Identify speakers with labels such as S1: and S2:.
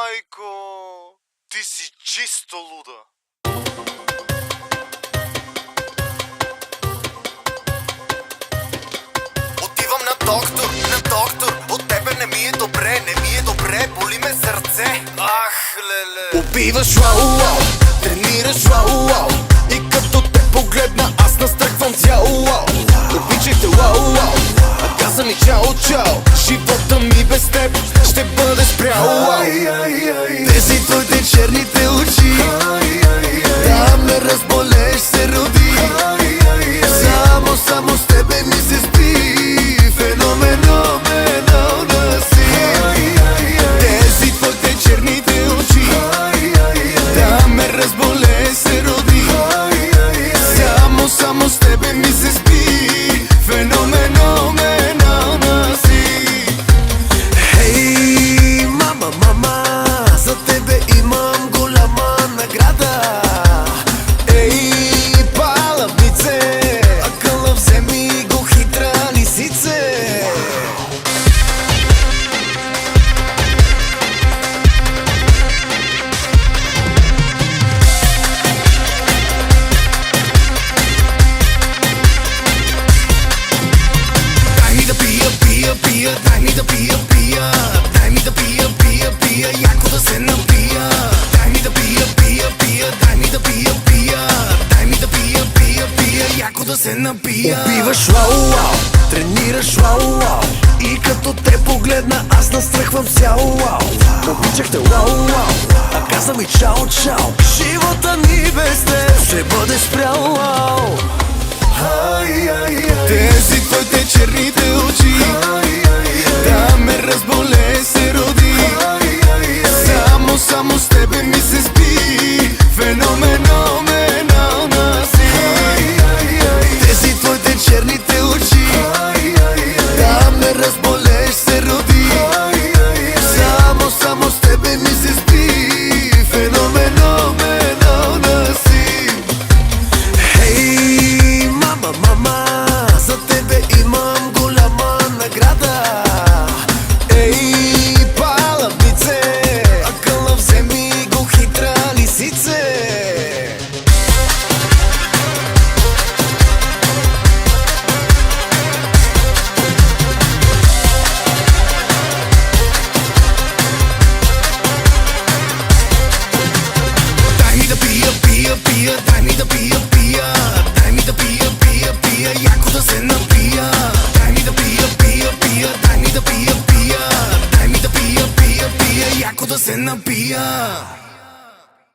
S1: майко, ти си чисто луда. Отивам на доктор, от тебе не ми е добре, боли ме сърце. Ах, леле.
S2: Убиваш вау-вау, тренираш вау-вау, и като те погледна аз настръхвам цяло. Обичайте вау-вау, а каза ми чао-чао, живота ми без теб ще бъде спрял. Тези твоите черните очи, да ме разболеш се роди. Само с тебе ми се спи, феноменална си. Тези твоите черните очи, да ме разболеш се роди. Само с тебе ми се спи, феноменална си. Хей, мама, за тебе имам голяма награда. Ей, палавнице, акъла вземи го, хитра лисице. Дай ми да пия, дай ми да пия, дай ми да пия, яко да се напия. Дай ми да пия, дай ми да пия, дай ми да пия, яко да се напия. Убиваш вау-вау, тренираш вау-вау, и като те погледна аз настръхвам цяло. Обичахте вау-вау, а каза ми чао-чао, живота ни без теб ще бъде спрял. Тези твоите черните очи, да ме разболе се роди. Само с тебе ми се спи, феноменална си. Тези твоите черните очи, да ме разболеш се роди. Само с тебе ми се спи, феноменална си. Хей, мама, за тебе имам голяма награда. Ей, палавнице, акъла вземи го, хитра лисице. Дай ми да пия, дай ми да пия, дай ми да пия, яко да се напия. Дай ми да пия, дай ми да пия, дай ми да пия, яко да се напия.